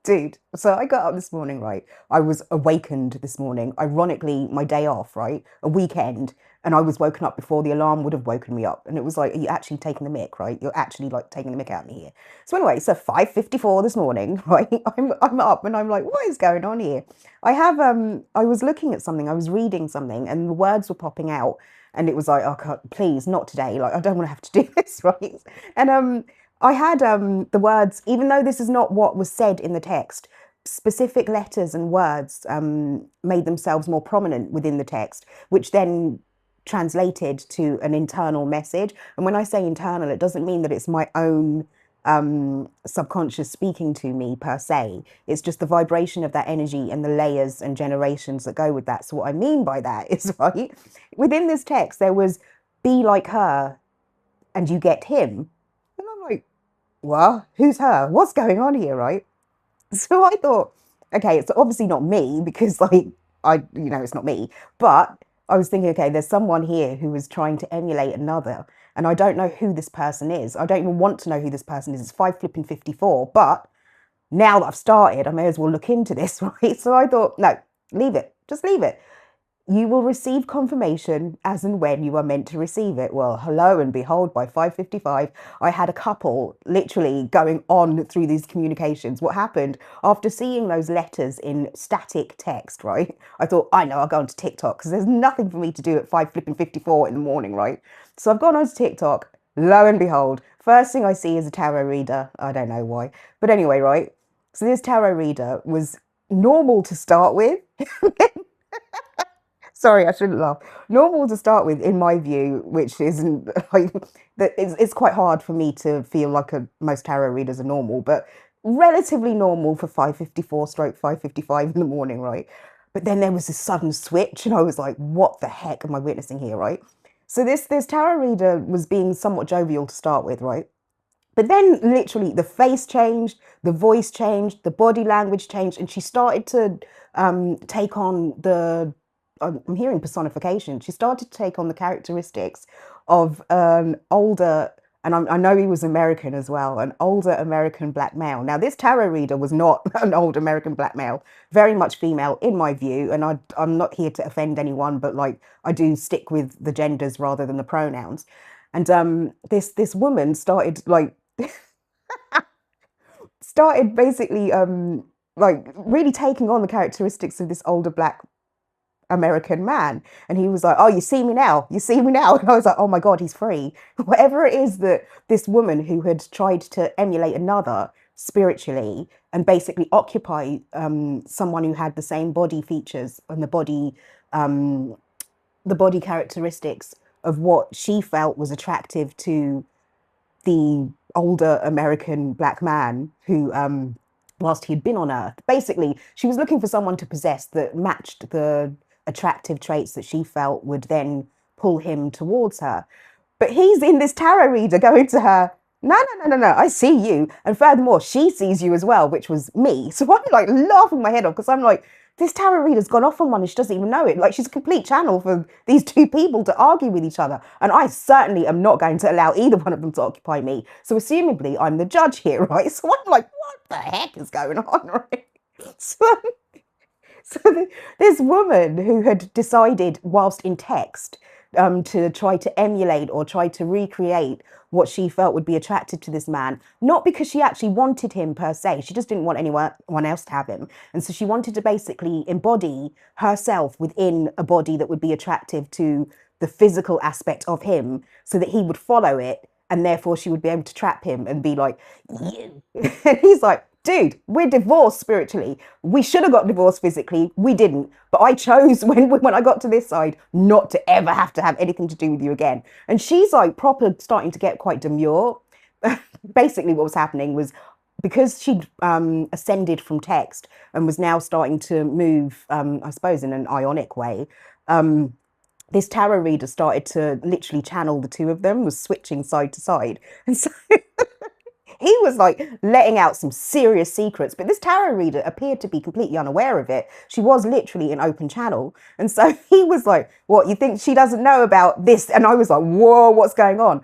Dude, so I got up this morning, right? I was awakened this morning, ironically, my day off, right? A weekend, and I was woken up before the alarm would have woken me up. And it was like, are you actually taking the mick, right? You're actually like taking the mick out of me here. So anyway, so 5:54 this morning, right? I'm up and I'm like, what is going on here? I was looking at something, I was reading something, and the words were popping out, and it was like, oh God, please, not today. Like, I don't want to have to do this, right? And I had the words, even though this is not what was said in the text, specific letters and words made themselves more prominent within the text, which then translated to an internal message. And when I say internal, it doesn't mean that it's my own subconscious speaking to me per se. It's just the vibration of that energy and the layers and generations that go with that. So what I mean by that is, right, within this text, there was be like her and you get him. And I'm like, well, who's her? What's going on here, right? So I thought, okay, it's obviously not me because, like, it's not me. But I was thinking, okay, there's someone here who is trying to emulate another, and I don't know who this person is. I don't even want to know who this person is. It's 5:54, but now that I've started, I may as well look into this, right? So I thought, no, leave it, just leave it. You will receive confirmation as and when you are meant to receive it. Well, hello and behold, by 5:55, I had a couple literally going on through these communications. What happened after seeing those letters in static text, right? I thought, I know, I'll go onto TikTok because there's nothing for me to do at 5:54 in the morning, right? So I've gone onto TikTok. Lo and behold, first thing I see is a tarot reader. I don't know why. But anyway, right? So this tarot reader was normal to start with. Sorry, I shouldn't laugh. Normal to start with, in my view, which isn't like that. It's quite hard for me to feel like most tarot readers are normal, but relatively normal for 5:54 stroke 5:55 in the morning, right? But then there was this sudden switch, and I was like, "What the heck am I witnessing here?" Right? So this tarot reader was being somewhat jovial to start with, right? But then literally the face changed, the voice changed, the body language changed, and she started to take on I'm hearing personification. She started to take on the characteristics of an older, and I know he was American as well, an older American black male. Now, this tarot reader was not an old American black male, very much female in my view, and I'm not here to offend anyone, but like I do stick with the genders rather than the pronouns. And this woman started like started basically like really taking on the characteristics of this older black American man. And he was like, oh, you see me now, you see me now. And I was like, oh my God, he's free. Whatever it is that this woman who had tried to emulate another spiritually and basically occupy someone who had the same body features and the body characteristics of what she felt was attractive to the older American black man who, whilst he had been on Earth, basically, she was looking for someone to possess that matched the attractive traits that she felt would then pull him towards her. But he's in this tarot reader going to her, no, no, no, no, no, I see you. And furthermore, she sees you as well, which was me. So I'm like laughing my head off because I'm like, this tarot reader's gone off on one and she doesn't even know it. Like she's a complete channel for these two people to argue with each other. And I certainly am not going to allow either one of them to occupy me. So assumably I'm the judge here, right? So I'm like, what the heck is going on, right? So, this woman who had decided whilst in text to try to emulate or try to recreate what she felt would be attracted to this man, not because she actually wanted him per se, she just didn't want anyone else to have him. And so she wanted to basically embody herself within a body that would be attractive to the physical aspect of him so that he would follow it and therefore she would be able to trap him and be like, you. And he's like, dude, we're divorced spiritually. We should have got divorced physically. We didn't. But I chose when I got to this side not to ever have to have anything to do with you again. And she's like proper starting to get quite demure. Basically what was happening was because she'd ascended from text and was now starting to move, I suppose, in an ionic way, this tarot reader started to literally channel the two of them, was switching side to side. And so he was like letting out some serious secrets, but this tarot reader appeared to be completely unaware of it. She was literally an open channel. And so he was like, what, you think she doesn't know about this? And I was like, whoa, what's going on?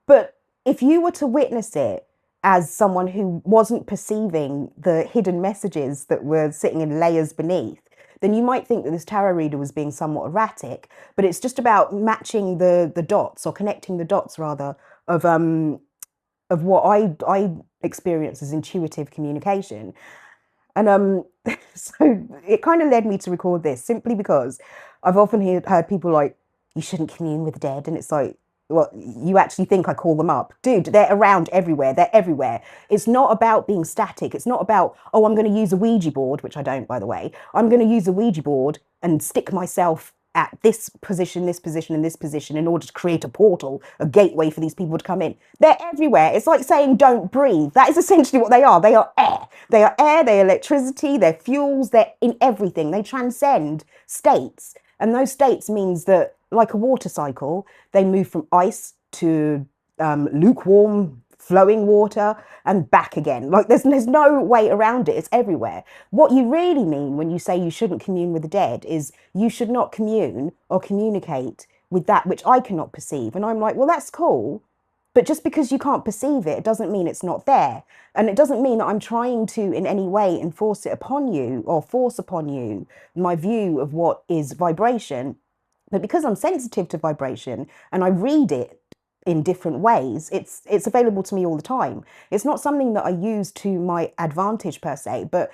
But if you were to witness it, as someone who wasn't perceiving the hidden messages that were sitting in layers beneath, then you might think that this tarot reader was being somewhat erratic. But it's just about matching the dots, or connecting the dots rather, of what I experience as intuitive communication. And so it kind of led me to record this simply because I've often heard people like, you shouldn't commune with the dead. And it's like, well, you actually think I call them up? Dude, they're around everywhere. They're everywhere. It's not about being static. It's not about, oh, I'm going to use a Ouija board, which I don't, by the way. I'm going to use a Ouija board and stick myself at this position, and this position in order to create a portal, a gateway for these people to come in. They're everywhere. It's like saying don't breathe. That is essentially what they are. They are air. They are air, they're electricity, they're fuels, they're in everything. They transcend states. And those states means that, like a water cycle, they move from ice to lukewarm flowing water and back again. Like there's no way around it. It's everywhere. What you really mean when you say you shouldn't commune with the dead is you should not commune or communicate with that which I cannot perceive. And I'm like, well, that's cool. But just because you can't perceive it, it doesn't mean it's not there. And it doesn't mean that I'm trying to in any way enforce it upon you or force upon you my view of what is vibration. But because I'm sensitive to vibration and I read it in different ways, it's available to me all the time. It's not something that I use to my advantage per se, but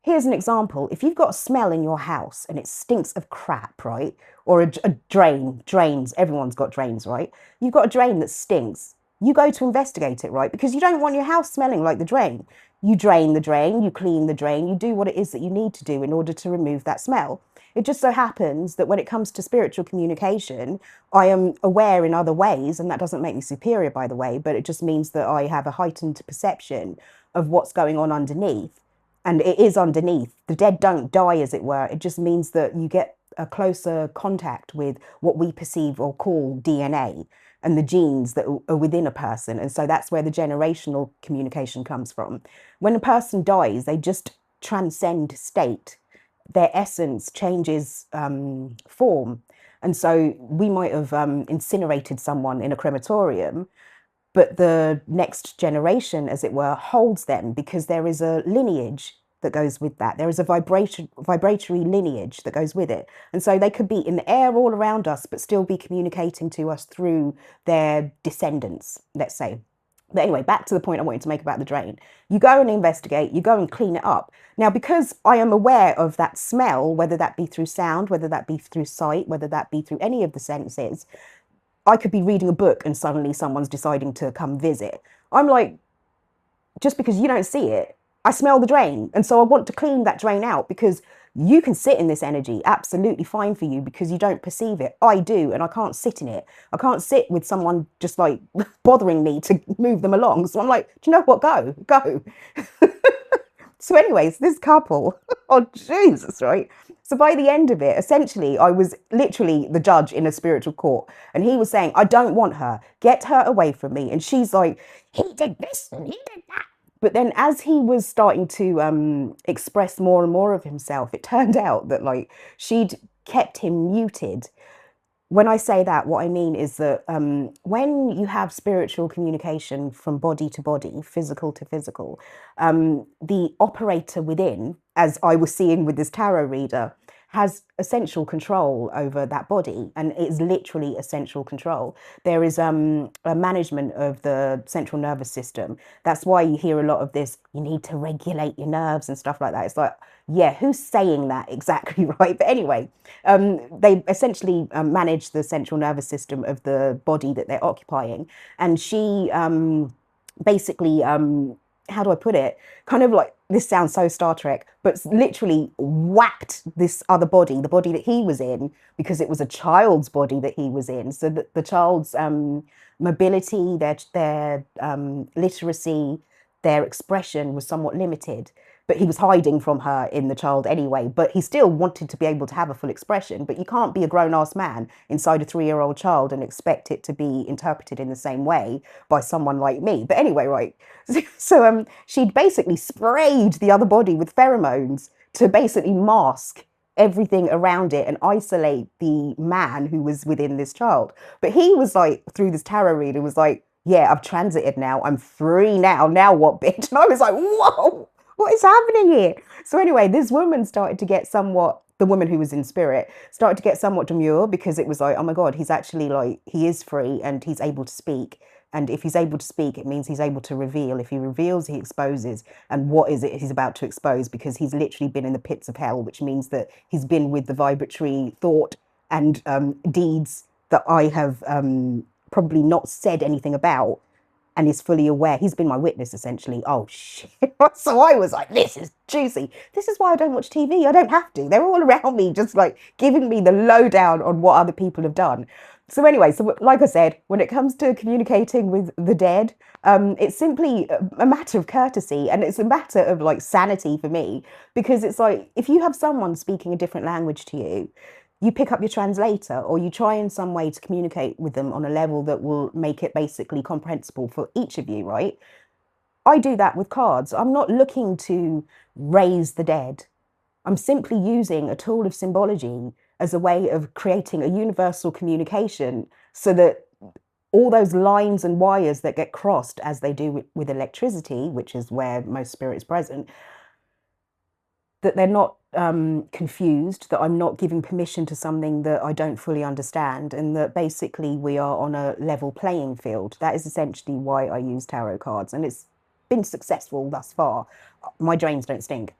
here's an example. If you've got a smell in your house and it stinks of crap, right? Or a drains, everyone's got drains, right? You've got a drain that stinks. You go to investigate it, right? Because you don't want your house smelling like the drain. You drain the drain, you clean the drain, you do what it is that you need to do in order to remove that smell. It just so happens that when it comes to spiritual communication, I am aware in other ways, and that doesn't make me superior, by the way, but it just means that I have a heightened perception of what's going on underneath. And it is underneath. The dead don't die, as it were. It just means that you get a closer contact with what we perceive or call DNA and the genes that are within a person. And so that's where the generational communication comes from. When a person dies, they just transcend state. Their essence changes form. And so we might have incinerated someone in a crematorium, but the next generation, as it were, holds them because there is a lineage that goes with that. There is a vibratory lineage that goes with it. And so they could be in the air all around us, but still be communicating to us through their descendants, let's say. But anyway, back to the point I wanted to make about the drain. You go and investigate, you go and clean it up. Now, because I am aware of that smell, whether that be through sound, whether that be through sight, whether that be through any of the senses, I could be reading a book and suddenly someone's deciding to come visit. I'm like, just because you don't see it, I smell the drain. And so I want to clean that drain out because you can sit in this energy, absolutely fine for you because you don't perceive it. I do, and I can't sit in it. I can't sit with someone just like bothering me to move them along. So I'm like, do you know what? Go. So anyways, this couple, oh Jesus, right? So by the end of it, essentially, I was literally the judge in a spiritual court. And he was saying, I don't want her. Get her away from me. And she's like, he did this and he did that. But then as he was starting to express more and more of himself, it turned out that like she'd kept him muted. When I say that, what I mean is that when you have spiritual communication from body to body, physical to physical, the operator within, as I was seeing with this tarot reader, has essential control over that body, and it is literally essential control. There is a management of the central nervous system. That's why you hear a lot of this, you need to regulate your nerves and stuff like that. It's like, yeah, who's saying that exactly, right? But anyway, they essentially manage the central nervous system of the body that they're occupying. And she basically, how do I put it? Kind of like, this sounds so Star Trek, but literally whacked this other body, the body that he was in, because it was a child's body that he was in. So that the child's mobility, their literacy, their expression was somewhat limited. But he was hiding from her in the child anyway. But he still wanted to be able to have a full expression. But you can't be a grown-ass man inside a 3-year-old child and expect it to be interpreted in the same way by someone like me. But anyway, right. So she'd basically sprayed the other body with pheromones to basically mask everything around it and isolate the man who was within this child. But he was like, through this tarot reader, was like, Yeah, I've transited now. I'm free now. Now what, bitch? And I was like, whoa, what is happening here? So anyway, this woman started to get somewhat, the woman who was in spirit started to get somewhat demure because it was like, oh my God, he's actually like, he is free and he's able to speak. And if he's able to speak, it means he's able to reveal. If he reveals, he exposes. And what is it he's about to expose? Because he's literally been in the pits of hell, which means that he's been with the vibratory thought and deeds that I have probably not said anything about and is fully aware. He's been my witness essentially. Oh shit. So I was like, this is juicy. This is why I don't watch TV. I don't have to. They're all around me, just like giving me the lowdown on what other people have done. So anyway, so like I said, when it comes to communicating with the dead, it's simply a matter of courtesy and it's a matter of like sanity for me because it's like if you have someone speaking a different language to you pick up your translator or you try in some way to communicate with them on a level that will make it basically comprehensible for each of you, right? I do that with cards. I'm not looking to raise the dead. I'm simply using a tool of symbology as a way of creating a universal communication so that all those lines and wires that get crossed as they do with electricity, which is where most spirit is present, that they're not confused, that I'm not giving permission to something that I don't fully understand, and that basically we are on a level playing field. That is essentially why I use tarot cards, and it's been successful thus far. My drains don't stink.